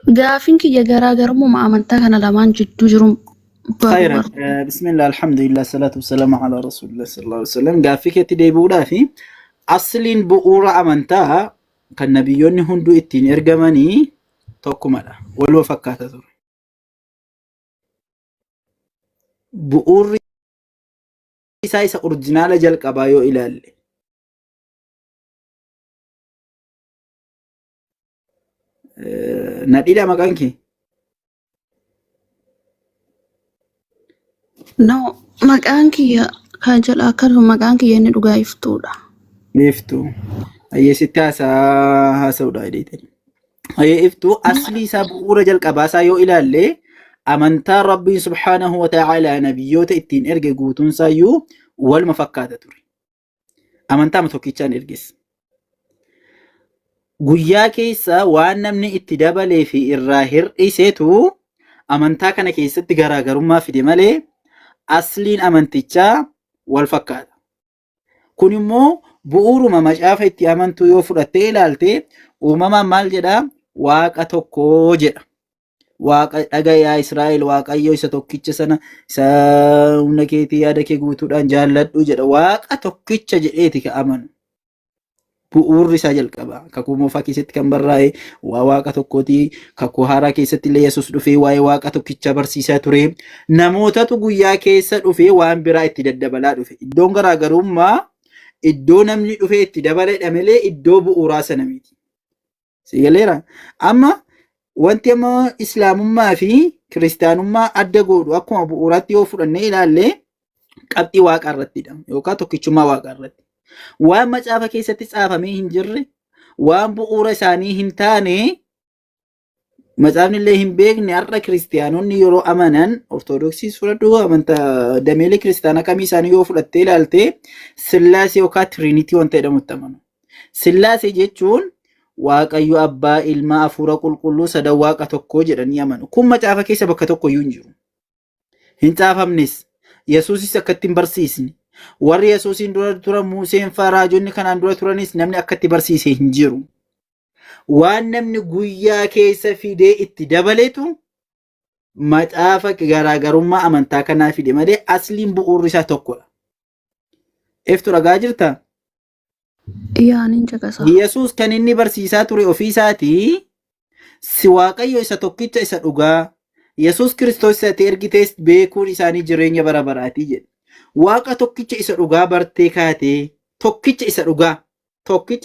Gaafin kiyya garaagarummaa amantaa kana lamaan jidduu jiru خيرا barbaadu. بسم الله الحمد لله الصلاة والسلام على رسول الله صلى الله عليه وسلم قافك يتدي بودا في أصل بؤور أمنتها كان نبيون هندو اتين إرجماني توكملا ولو فكات ذر بؤور سايس أورجينال جل كبايو إلى ناديلا مكانكي No, maqaan kiyya kan jalaa akkasuma maqaan kiyya inni dhugaa iftuudha. ليفتو أي ستة سودا ديتني أي إفتو أصلي سبؤور جل كباسا يو إلى اللي أمنتا ربي سبحانه وتعالى نبيوت اتين إرجع جوتون سايو والمفكات توري أمنتا متوكيتشان إرجس guyyaa keessa waan namni itti dabalee fi irraa hir'isetu amantaa kana keessatti garaagarummaa fide malee asliin amantichaa wal fakkaata. Kun immoo bu'uuruma macaafa itti amantu yoo fudhattee ilaalte uumamaan maal jedhaa? Waaqa tokko jedha. Waaqa dhagayaa Israa'el waaqayyo isa tokkicha sana isa humna keetii yaada kee guutuudhaan jaalladhu jedha. Waaqa tokkicha jedheeti ka amanu. Bu'uurri isaa jalqaba. Kakuu moofaa keessatti kan barraa'e waaqa tokkooti. Kakuu haaraa keessatti illee Yesuus dhufee waa'ee waaqa tokkicha barsiisaa ture. Namootatu guyyaa keessa dhufee waan biraa itti daddabalaa dhufe. Iddoon garaagarummaa iddoo namni dhufee itti dabaladha malee iddoo bu'uuraa sana miti. Sigaleera. Amma wanti amma islaamummaa fi kiristaanummaa adda godhu akkuma bu'uuraatti yoo fudhannee ilaalle qabxii waaqaa irrattidha yookaan tokkichummaa waaqaa irratti. Waan macaafa keessatti caafamee hin jirre waan bu'uura isaanii hin taane macaafni illee hin beekne har'a kiristaanonni yeroo amanan ortodoksiis fudhadhu amantaa dameelee kiristaanaa kamii isaanii yoo fudhattee ilaalte sillaasee yookaan tiriinitii wanta jedhamutti amanu. Sillaasee jechuun waaqayyo abbaa ilmaa hafuura qulqulluu sadan waaqa tokkoo jedhanii amanu. Kun macaafa keessa bakka tokko iyyuu hin jiru. Hin caafamnes. Yesuusis akkatti hin barsiisne. Warri Yesuusin dura turan Museen fa'aa raajonni kanaan dura turanis namni akkatti barsiise hin jiru. Waan namni guyyaa keessa fidee itti dabaletu macaafa garaagarummaa amantaa kanaa fide malee asliin bu'uurri isaa tokkodha. Eftu dhagaa jirtaa? Yaaniin caqasaa. Yesuus kan inni barsiisaa ture ofii isaatii si waaqayyo isa tokkicha isa dhugaa Yesuus Kiristoos isa ergitees beekuun isaanii jireenya bara baraatii jedhe. Waaqa tokkicha isa dhugaa bartee kaatee tokkicha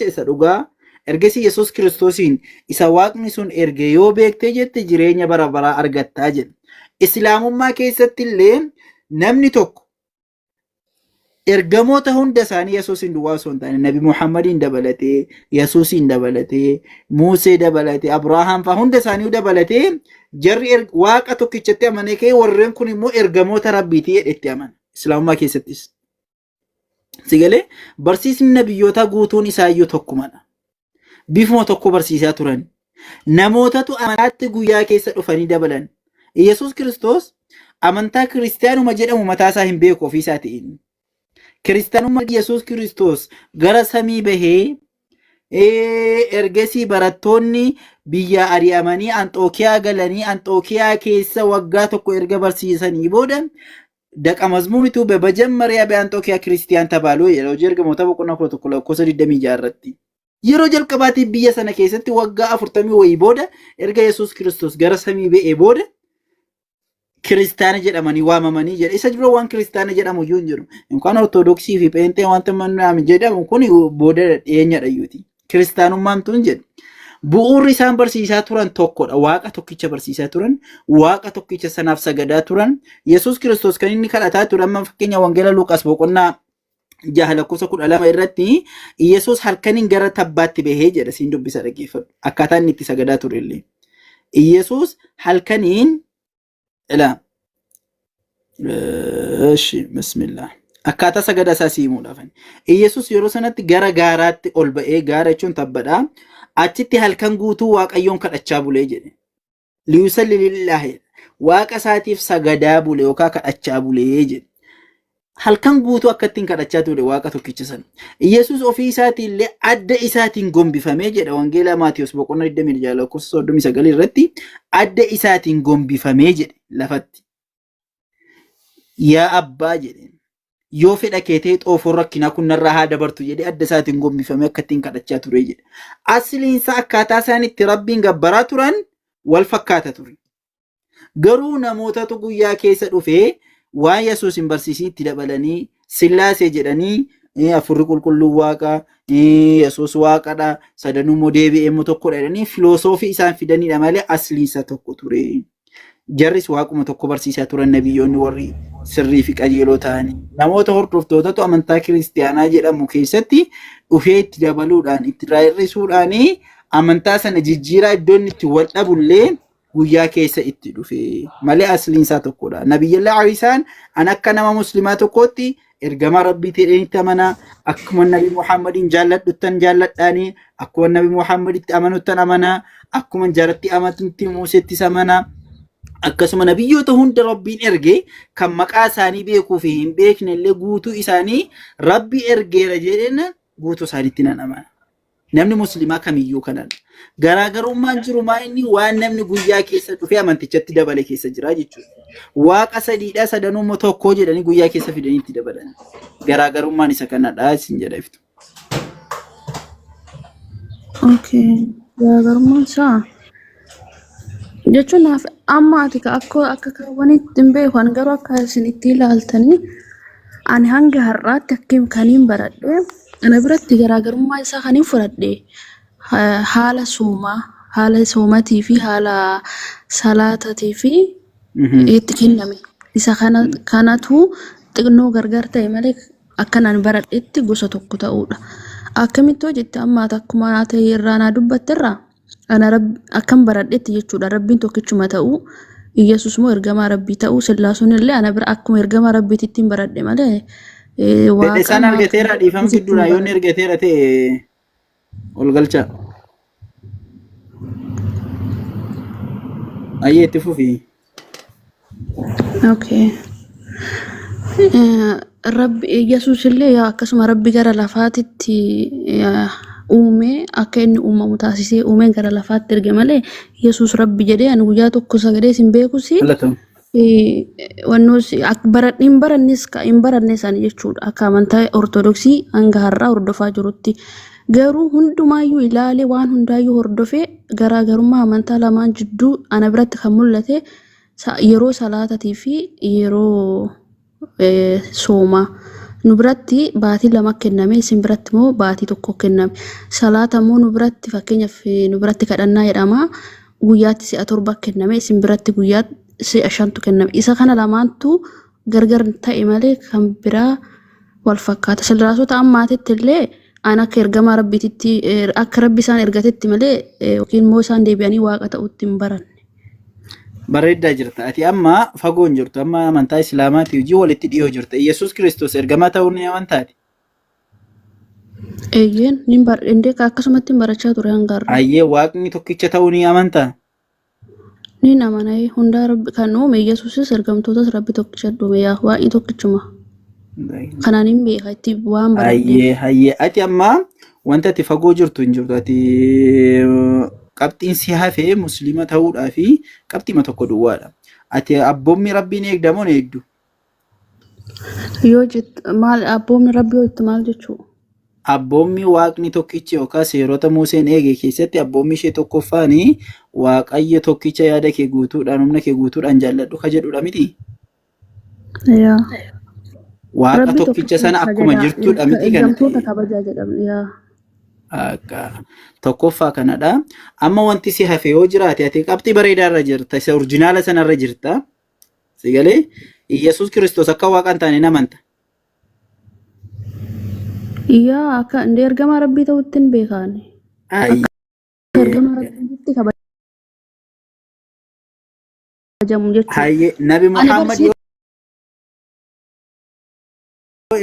isa dhugaa ergasii Yesuus Kiristoosiin isa waaqni sun erge yoo beektee jette jireenya bara baraa argattaa jedhe. Islaamummaa keessatti illee namni tokko ergamoota hunda isaanii Yesuusin duwwaa osoo hin taane Nabi Muhammadiin dabalatee Yesuusin dabalatee Musee dabalatee Abrahaam fa'aa hunda isaanii dabalatee jarri waaqa tokkichatti amanee ka'ee warreen kun immoo ergamoota rabbiitii jedhetti amana. Islaamummaa keessattis. Sigalee barsiisni nabiyyootaa guutuun isaayyuu tokkumadha. Bifuma tokko barsiisaa turan. Namootatu amantaatti guyyaa keessa dhufanii dabalan. Yesuus Kiristoos amantaa kiristaanuma jedhamu mataasaa hin beeku ofiisaa ta'in. Kiristaanummaa Yesuus Kiristoos gara samii bahee ergasii barattoonni biyya ari'amanii Anxookiyaa galanii Anxookiyaa keessa waggaa tokko erga barsiisanii booda ደቀ መዝሙሪቱ በመጀመሪያ በአንጦኪያ ክርስቲያን ተባሉ የለው ጀርገ ሞታ በቆና ፕሮቶኮል ኮሰ ዲደሚ ጃረቲ የሮ ጀልቀባቲ ቢየሰነ ከሰቲ ወጋ አፍርተሚ ወይ ቦደ ኤርጋ ኢየሱስ ክርስቶስ ገረሰሚ በኤ ቦደ ክርስቲያን ጀደማኒ ዋማማኒ ጀደ ኢሰ ጅሮ ዋን ክርስቲያን ጀደሙ ይንጅሩ እንኳን ኦርቶዶክሲ ፊ ጴንጤ ዋንተ ማናም ጀደሙ ኩኒ ቦደ የኛ ደዩቲ ክርስቲያኑ ማንቱን ጀደ bu'uurri isaan barsiisaa turan tokkodha. Waaqa tokkicha barsiisaa turan, waaqa tokkicha sanaaf sagadaa turan. Yesuus Kiristoos kan inni kadhataa ture amma fakkeenya wangeela Luqaas boqonnaa 6:12 irratti Yesuus halkaniin gara tabbaatti bahee jedha siin dubbisa dhaggeeffadhu. Akkaataa inni itti sagadaa ture illee. Yesuus halkaniin bismillah. Akkaataa sagadaa isaa simuudhaaf. Yesuus yeroo sanatti gara gaaraatti ol ba'ee gaara jechuun tabbadha. Achitti halkan guutuu waaqayyoon kadhachaa bulee jedhe. Liyusalli lillaahi waaqa isaatiif sagadaa bule yookaan kadhachaa bulee jedhe. halkan guutuu akkattiin kadhachaa ture waaqa tokkicha sana. Yesuus ofii isaatii illee adda isaatiin gombifamee jedha wangeelaa Maatiyos boqonnaa 26 irratti adda isaatiin gombifamee jedhe lafatti. Yaa abbaa jedhe yoo fedha keetee xoofoo rakkinaa kun narraa haa dabartu jedhe adda isaatiin gombifamee akkattiin kadhachaa ture jedhe. Asliinsa akkaataa isaan itti rabbiin gabbaraa turan wal fakkaata ture. Garuu namootatu guyyaa keessa dhufee waan Yesuus hin barsiisii itti dabalanii Sillaasee jedhanii afurri qulqulluun waaqa Yesuus waaqadha sadanuu immoo deebi'ee immoo tokkodha jedhanii filosoofii isaan fidanidha malee asliinsa tokko ture. Jarris waaquma tokko barsiisaa turan nabiyyoonni warri sirrii fi qajeeloo ta'anii. Namoota hordoftootatu amantaa kiristiyaanaa jedhamu keessatti dhufee itti dabaluudhaan itti hir'isuudhaan amantaa sana jijjiiraa iddoon itti wal dhabullee guyyaa keessa itti dhufe malee asliinsaa tokkodha. Nabiyyallaa Iisaan an akka nama muslimaa tokkootti ergama rabbii ta'etti amanaa akkuma nabi Muhammadin jaalladhuttan jaalladhaanii akkuma nabi Muhammaditti amanuttan amanaa akkuma jaaratti amantutti Muuseettis amanaa akkasuma nabiyyoota hunda rabbiin erge kan maqaa isaanii beekuu fi hin beekne illee guutuu isaanii rabbi ergeera jedheen guutuu isaaniitti nan amana. Namni muslimaa kamiyyuu kanaan garaagarummaan jiru maa inni waan namni guyyaa keessa dhufee amantichatti dabale keessa jira jechuudha. Waaqa sadiidha sadanuu immoo tokko jedhanii guyyaa keessa fidanii itti dabalan. Garaagarummaan isa kanadha isin jedha iftu. Okay. Garaagarummaan isaa jechuun amma ati akka kaawwanitti hin beekan garuu akka isin itti ilaaltanii ani hanga har'aatti akkim kaniin baradhee ana biratti garaagarummaa isaa kaniin fudhadhee haala soomatii fi haala salaatatii fi itti kenname isa kanatu xiqqoo gargar ta'e malee akkanaan baradheetti gosa tokko ta'uudha. Akkamitti hojjette amma akkuma ati irraa naa dubbatterraa ana akkam baradheetti jechuudha. Rabbiin tokkichuma ta'uu Yesuus moo ergamaa rabbii ta'uu Sillaasuun illee ana bira akkuma ergamaa rabbiitti hin baradhe malee waaqa isaan argateera dhiifama gidduudha yoonni ergateera ta'e ol galcha. Ayyee itti fufi. Okay. Rabbi Yesuus illee akkasuma rabbi gara lafaatitti uume akka inni uumamu taasisee uume gara lafaatti erge malee Yesuus rabbi jedhee ani guyyaa tokko sagalee sin beekusi wannoos baradhiin barannes ka hin baranne san jechuudha akka amantaa ortodoksii hanga har'aa hordofaa jirutti garuu hundumaayyuu ilaalee waan hundaayyuu hordofee garaagarummaa amantaa lamaan jidduu ana biratti kan mul'ate yeroo salaatatii fi yeroo soomaa nu biratti baatii lama kenname isin biratti moo baatii tokko kenname salaata moo nu biratti fakkeenyaaf nu biratti kadhannaa jedhama guyyaatti si'a 7 kenname isin biratti guyyaatti si'a 5 kenname isa kana lamaantu gargar ta'e malee kan biraa wal fakkaata Sillaasota ammaatitti illee ana akka ergamaa rabbiitti akka rabbi isaan ergatetti malee yookiin moo isaan deebi'anii waaqa ta'utti hin baranne. Bareeddaa jirta ati amma fagoon jirtu amma amantaa islaamaati hojii walitti dhiyoo jirta Yesuus Kiristoos ergamaa ta'uu ni amantaati. Eeyyeen nin barende akkasumatti barachaa ture hangaarra. Ayyee waaqni tokkicha ta'uu ni amantaa. Nin amanee hunda rabbi kan uume Yesuusis ergamtootas rabbi tokkicha dhume yaa waaqni tokkichuma. Kanaan hin beeka itti waan baradhe. Ayyee ati amma wanta ati fagoo jirtu hin jirtu ati qabxiin si hafee muslima ta'uudhaa fi qabxiima tokko duwwaadha. Ati abboommi rabbiin eegdamoon eegdu. Yoo jettu maal abboommi rabbii hojjetu maal jechuudha? Abboommi waaqni tokkichi yookaan seerota Museen eege keessatti abboommi ishee tokkoffaanii waaqayyo tokkicha yaada kee guutuudhaan humna kee guutuudhaan jaalladhu ka jedhudha miti. Waaqa tokkicha sana akkuma jirtuudha miti kana. Ergamtoota kabajaa jedhamni yaa. Tokkoffaa kanadha. Amma wanti si hafe yoo jiraate ati qabxii bareedaa irra jirta isa orjinaala sana irra jirta. Sigalee Yesuus Kiristoos akka waaqa hin taane namanta. Yaa akka ergamaa rabbii ta'utti hin beekaane. Ergamaa rabbiitti kabajamu jechuudha. Nabi Muhammad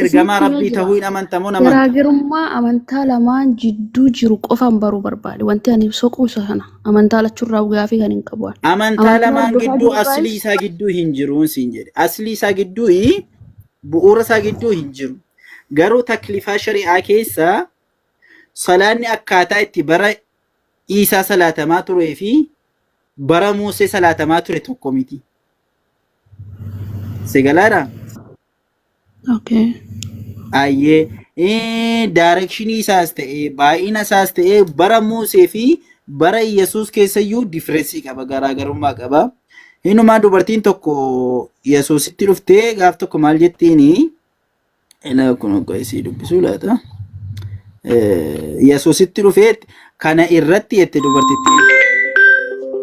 ergamaa rabbii ta'uu hin amantamu namanta. Garaagarummaa amantaa lamaan jidduu jiru qofaan baruu barbaade. Wanti ani soquu isa kana amantaa lachuurraa gaafii kan hin qabu. Amantaa lamaan gidduu aslii isaa gidduu hin jiruun siin jedhe. Aslii isaa gidduu bu'uura isaa gidduu hin jiru. Garuu taklifaa shari'aa keessaa salaanni akkaataa itti bara Iisaa salaatamaa turee fi bara Musee salaatamaa ture tokko miti. Sigalaadha? Okay. Ayyee direction isaas ta'e baay'ina isaas ta'e bara Musee fi bara Yesuus keessayyuu difference qaba, garaagarummaa qaba. Hinumaa dubartiin tokko Yesuusitti dhuftee gaaf tokko maal jettiini? Ila kun qo'isii dubbisuu laata? Yesuusitti dhufee kana irratti jette dubartittiin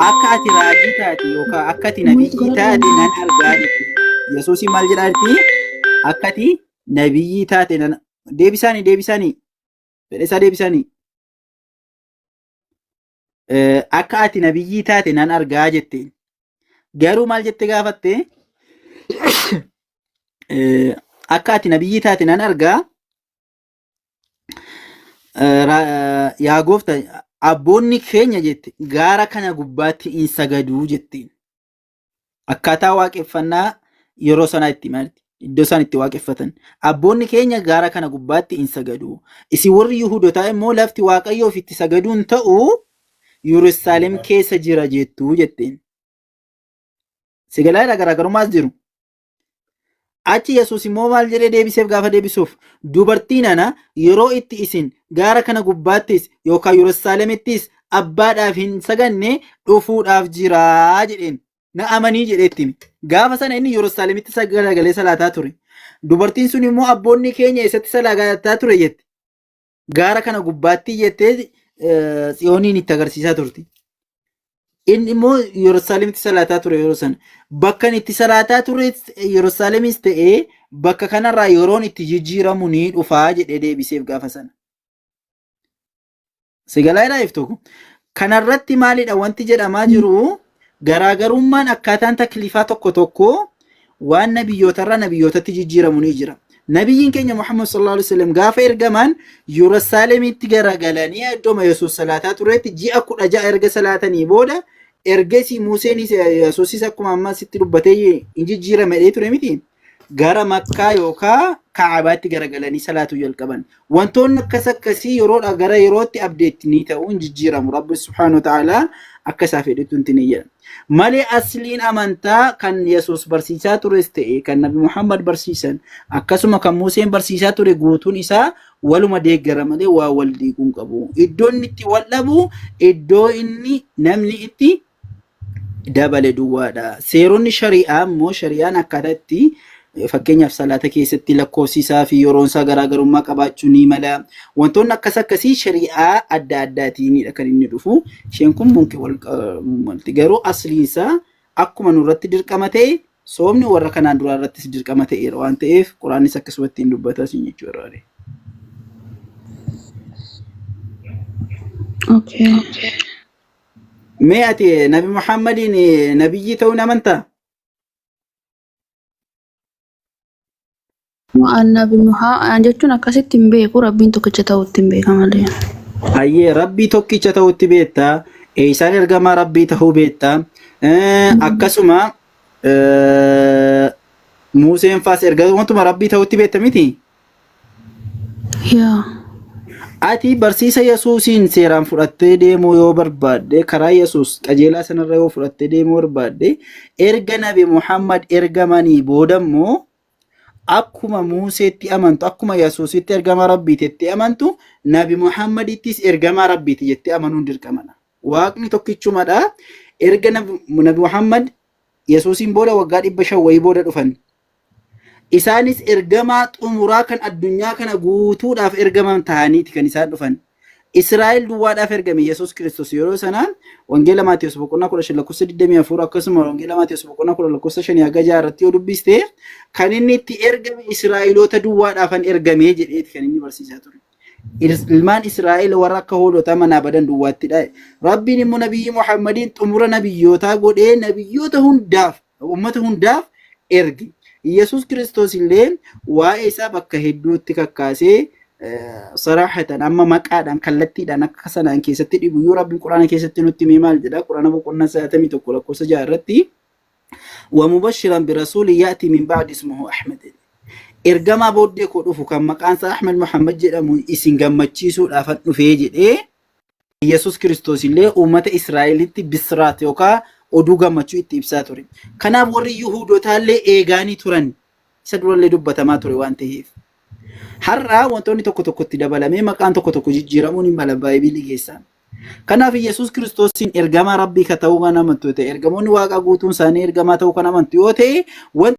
akka ati raajii taate yookaan akka ati nabiyyi taate nan argaa jette. Yesuusii maal jedhaa jirti? Akka ati nabiyyi taate nan deebisanii fedhesaa deebisanii akka ati nabiyyi taate nan argaa jette. Garuu maal jette gaafatte? Akka ati nabiyyi taate nan argaa. Yaa gooftaa abboonni keenya jette gaara kana gubbaatti hin sagaduu jettiin. Akkaataa waaqeffannaa yeroo sanaa itti maalti? Iddoo isaan itti waaqeffatan. Abboonni keenya gaara kana gubbaatti hin sagaduu. Isin warri Yihuudotaa immoo lafti Waaqayyoof itti sagaduun ta'u Yerusaalem keessa jira jettuu jettiin. Sigalaadha garaagarummaas jiru. Achi Yesuus immoo maal jedhee deebiseef gaafa deebisuuf dubartiin ana yeroo itti isin gaara kana gubbaattis yookaan Yerusaalemittis abbaadhaaf hin saganne dhufuudhaaf jiraa jedheen. Na amanii jedheetti gaafa sana inni Yerusaalemitti sagagalee salaataa ture. Dubartiin sun immoo abboonni keenya eessatti salaataa ture jette. Gaara kana gubbaatti jettee Tsiyooniin itti agarsiisaa turti. Inni immoo Yerusaalemitti salaataa ture yeroo sana. Bakka itti salaataa ture Yerusaalemis ta'ee bakka kanarraa yeroon itti jijjiiramu ni dhufaa jedhee deebiseef gaafa sana. Sigalaadhaa iftu. Kanarratti maalidha wanti jedhamaa jiru? Garaagarummaan akkaataan taklifaa tokko tokko waan nabiyyootarraa nabiyyootatti jijjiiramu ni jira. Nabiyyiin keenya Muhammad sallallahu alaihi wasallam gaafa ergaman Yerusaalemitti garagalanii iddoo Yesuus salaataa turetti ji'a 16 erga salaatanii booda ergasii Museen Yesuusis akkuma amma sitti dubbatee jijjiirame ture miti. Gara Makkaa yookaan Kaabaatti garagalanii salaatuu jalqaban. Wantoonni akkasii yeroodhaa gara yerootti abdeetti ni ta'u jijjiiramu. Rabbi subhaanahu wa ta'ala akka isaa fedhetu ni jedha. Malee asliin amantaa kan Yesuus barsiisaa tures ta'e kan Nabi Muhammad barsiisan akkasuma kan Museen barsiisaa ture guutuun isaa waluma deeggara malee waa wal diiguun qabu. Iddoo inni itti wal dhabu iddoo inni namni itti dabale duwwaadha. Seeronni shari'aa immoo shari'aan akkaataa itti fakkeenyaaf salaata keessatti lakkoofsisaa fi yeroon isaa garaagarummaa qabaachuu ni mala. Wantoonni akkasii shari'aa adda addaatiinidha kan inni dhufu. Isheen kun mumkin walti garuu asliin isaa akkuma nurratti dirqama ta'e soomni warra kanaan duraa irrattis dirqama ta'eera waan ta'eef Quraanis akkasumatti hin dubbatas jechuudha. Okay. Mee ati Nabi Muhammadiin nabiyyi ta'uu amantaa? Nabi Muhammad jechuun akkasitti hin beeku rabbiin tokkicha ta'utti hin beeka malee. Ayyee rabbii tokkicha ta'utti beektaa. Isaan ergamaa rabbii ta'uu beektaa. Akkasuma Museen faas ergamtoota rabbii ta'utti beekta miti? Yaa. Ati barsiisa Yesuusiin seeraan fudhattee deemuu yoo barbaadde karaa Yesuus qajeelaa sanarra yoo fudhattee deemuu barbaadde erga Nabi Muhammad ergamanii booda immoo akkuma Museetti amantu akkuma Yesuusitti ergama rabbiitti amantu Nabi Muhammadittis ergama rabbiiti jettee amanuun dirqamadha. Waaqni tokkichumadha. Erga Nabi Muhammad Yesuusiin booda waggaa 500 wayii booda dhufan. Isaanis ergamaa xumuraa kan addunyaa kana guutuudhaaf ergaman ta'aniiti kan isaan dhufan. Israa'el duwwaadhaaf ergame Yesuus Kiristoos yeroo sanaan wangeela Maatiyos boqonnaa 10:24 akkasuma wangeela Maatiyos boqonnaa 10:5 haga 6 irratti yoo dubbiste kan inni itti ergame Israa'eloota duwwaadhaafan ergame jedheeti kan inni barsiisaa ture. Ilmaan Israa'el warra akka hoolota manaa badan duwwaattidha. Rabbiin immoo Nabiyyi Muhammadin xumura nabiyyootaa godhee nabiyyoota hundaaf uummata hundaaf erge. Yesuus Kiristoos illee waa'ee isaa bakka hedduutti kakkaasee sarahatan amma maqaadhaan kallattiidhaan akka sanaan keessatti dhibu yoo Rabbiin Quraana keessatti nutti himee maal jedha Quraana boqonnaa 91 lakkoofsa 6 irratti wa mubashiran bi rasuulin ya'ti min ba'di ismuhu Ahmad ergamaa booddee koo dhufu kan maqaan isaa Ahmed Muhammad jedhamu isin gammachiisuudhaaf dhufee jedhee Yesus Kiristoos illee uummata Israa'elitti bisraat yookaan oduu gammachuu itti ibsaa ture. Kanaaf warri Yihuudotaallee eegaanii turan isa durallee dubbatamaa ture waan ta'eef. Har'aa wantoonni tokko tokkotti dabalamee maqaan tokko tokko jijjiiramuun hin mala Baayibilii keessaan. Kanaaf Yesus Kiristoosiin ergamaa Rabbii ka ta'uu kan amantu ta'e ergamoonni Waaqa guutuun isaanii ergamaa ta'uu kan amantu yoo ta'e